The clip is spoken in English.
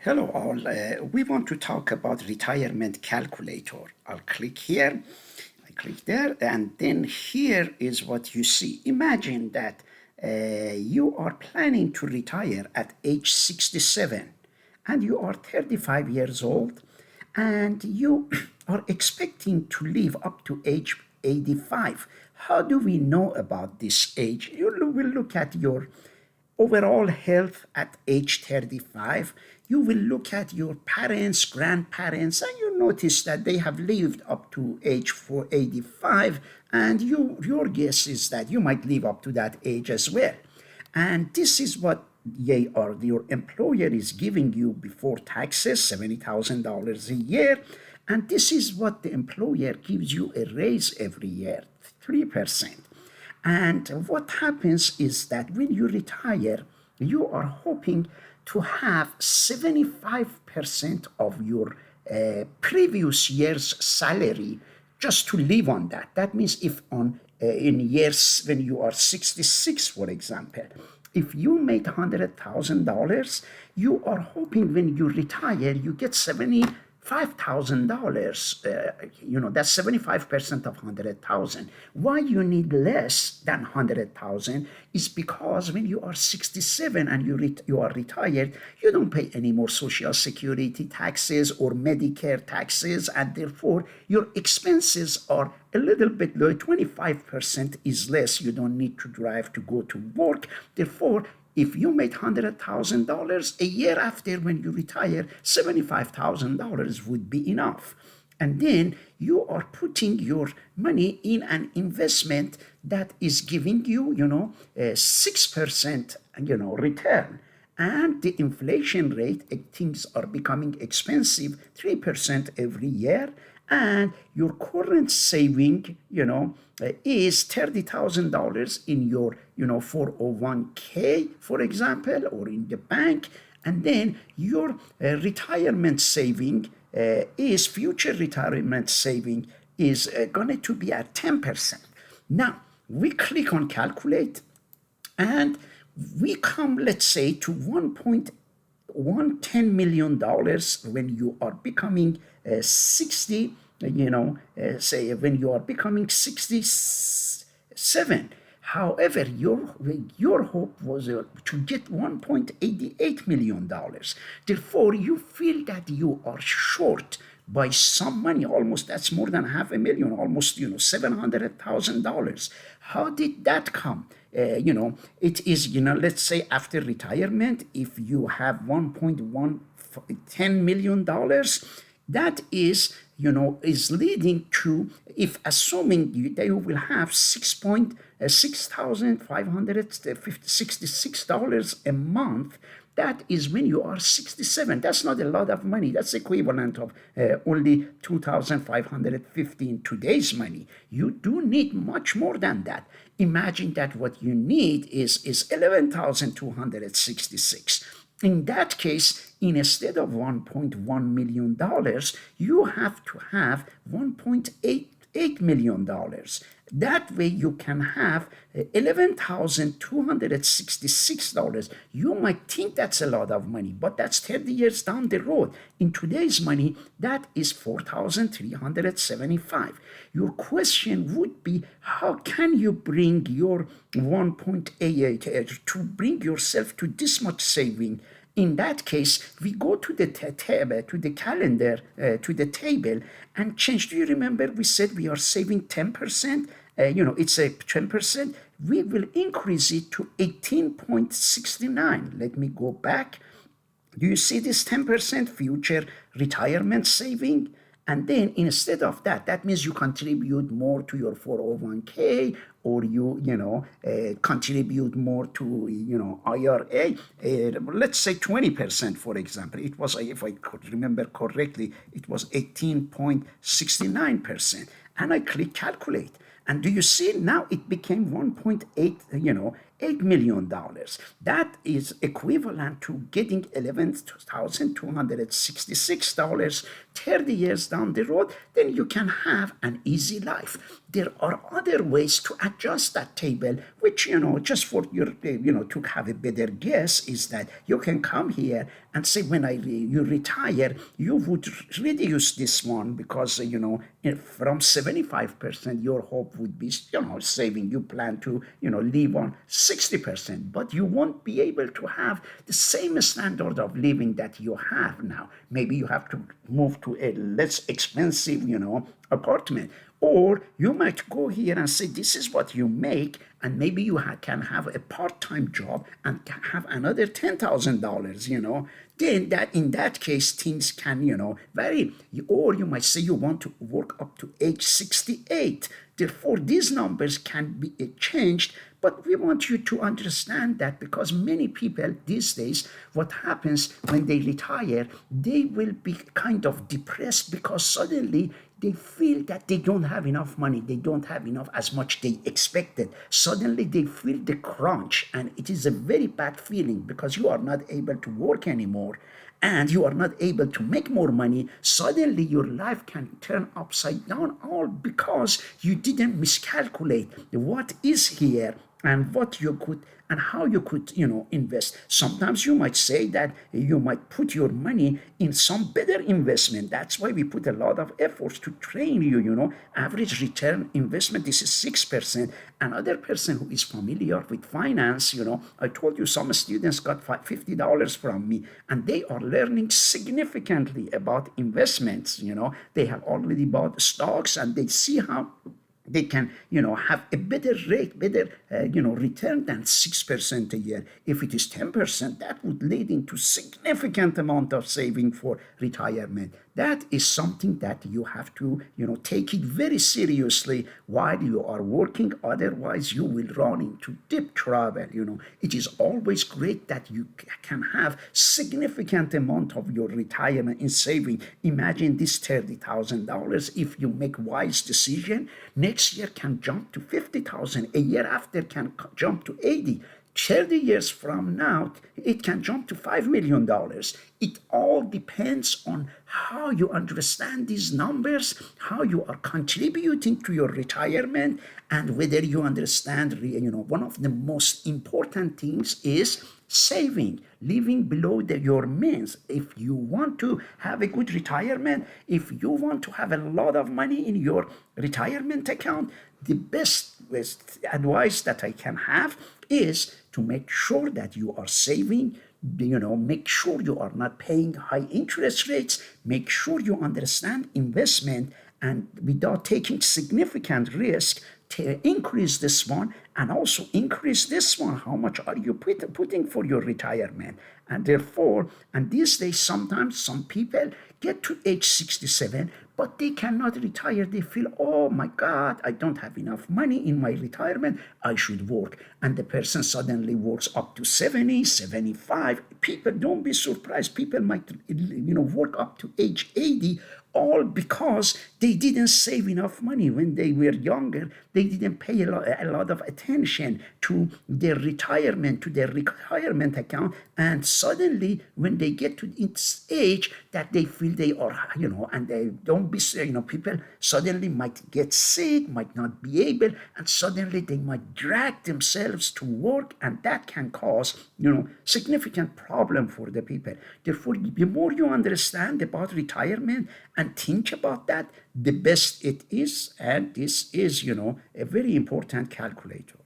Hello all. We want to talk about retirement calculator. I'll click here, I click there, and then here is what you see. Imagine that you are planning to retire at age 67 and you are 35 years old and you are expecting to live up to age 85. How do we know about this age? You will look at your overall health at age 35. You will look at your parents, grandparents, and you notice that they have lived up to age 485, and your guess is that you might live up to that age as well. And this is what your employer is giving you before taxes, $70,000 a year. And this is what the employer gives you a raise every year, 3%. And what happens is that when you retire, you are hoping to have 75% of your previous year's salary just to live on that. That means if in years when you are 66, for example, if you made $100,000, you are hoping when you retire, you get $75,000, that's 75% of 100,000. Why you need less than 100,000 is because when you are 67 and you are retired, you don't pay any more Social Security taxes or Medicare taxes, and therefore your expenses are a little bit low. 25% is less. You don't need to drive to go to work. Therefore, if you made $100,000 a year after when you retire, $75,000 would be enough. And then you are putting your money in an investment that is giving you, a 6%, return. And the inflation rate, things are becoming expensive, 3% every year. And your current saving, is $30,000 in your, 401k, for example, or in the bank. And then your retirement saving future retirement saving is going to be at 10%. Now, we click on calculate and we come, let's say, to $1.110 million when you are becoming 60, say when you are becoming 67. However, your hope was to get $1.88 million. Therefore, you feel that you are short by some money, almost that's more than $500,000, almost $700,000. How did that come? It is, let's say after retirement, if you have $1.110 million, that is, is leading to, if assuming they will have $6,566 a month, that is when you are 67. That's not a lot of money. That's equivalent of only $2,550 in today's money. You do need much more than that. Imagine that what you need is $11,266. In that case, instead of $1.1 million, you have to have $1.88 million. That way you can have $11,266. You might think that's a lot of money, but that's 30 years down the road. In today's money, that is $4,375. Your question would be, how can you bring your 1.88 to bring yourself to this much saving? In that case, we go to the calendar, to the table, and change. Do you remember we said we are saving 10%? It's a 10%. We will increase it to 18.69. Let me go back. Do you see this 10% future retirement saving? And then instead of that, that means you contribute more to your 401k, or you contribute more to, IRA. Let's say 20%, for example. It was, if I could remember correctly, it was 18.69%. And I click calculate. And do you see now it became $1.8 million. That is equivalent to getting $11,266 30 years down the road. Then you can have an easy life. There are other ways to adjust that table, which, just for your, to have a better guess, is that you can come here and say when you retire, you would reduce this one because, from 75%, your hope would be, saving. You plan to, live on 60%, but you won't be able to have the same standard of living that you have now. Maybe you have to move to a less expensive, apartment. Or you might go here and say, this is what you make, and maybe you can have a part-time job and can have another $10,000, Then in that case, things can, vary. Or you might say you want to work up to age 68. Therefore, these numbers can be changed, but we want you to understand that because many people these days, what happens when they retire, they will be kind of depressed because suddenly they feel that they don't have enough money, they don't have enough as much they expected. Suddenly they feel the crunch, and it is a very bad feeling because you are not able to work anymore and you are not able to make more money. Suddenly your life can turn upside down, all because you didn't miscalculate what is here and what you could and how you could, invest. Sometimes you might say that you might put your money in some better investment. That's why we put a lot of efforts to train you, average return investment, this is 6%. Another person who is familiar with finance, I told you some students got $50 from me, and they are learning significantly about investments. They have already bought stocks, and they see how they can, have a better rate, better, return than 6% a year. If it is 10%, that would lead into significant amount of saving for retirement. That is something that you have to, take it very seriously while you are working. Otherwise, you will run into deep trouble. It is always great that you can have significant amount of your retirement in saving. Imagine this $30,000. If you make wise decision, next year can jump to 50,000. A year after can jump to 80. 30 years from now, it can jump to $5 million. It all depends on how you understand these numbers, how you are contributing to your retirement, and whether you understand, one of the most important things is saving, living below your means. If you want to have a good retirement, if you want to have a lot of money in your retirement account, the best advice that I can have is to make sure that you are saving, make sure you are not paying high interest rates, make sure you understand investment, and without taking significant risk, to increase this one and also increase this one. How much are you putting for your retirement? And therefore, and these days, sometimes some people get to age 67, but they cannot retire. They feel, oh my God, I don't have enough money in my retirement. I should work. And the person suddenly works up to 70, 75. People, don't be surprised. People might, work up to age 80, all because they didn't save enough money when they were younger. They didn't pay a lot of attention to their retirement, to their retirement account. And suddenly, when they get to its age that they feel they are, and they don't be, people suddenly might get sick, might not be able, and suddenly they might drag themselves to work, and that can cause, significant problem for the people. Therefore, the more you understand about retirement and think about that, the best it is. And this is, a very important calculator.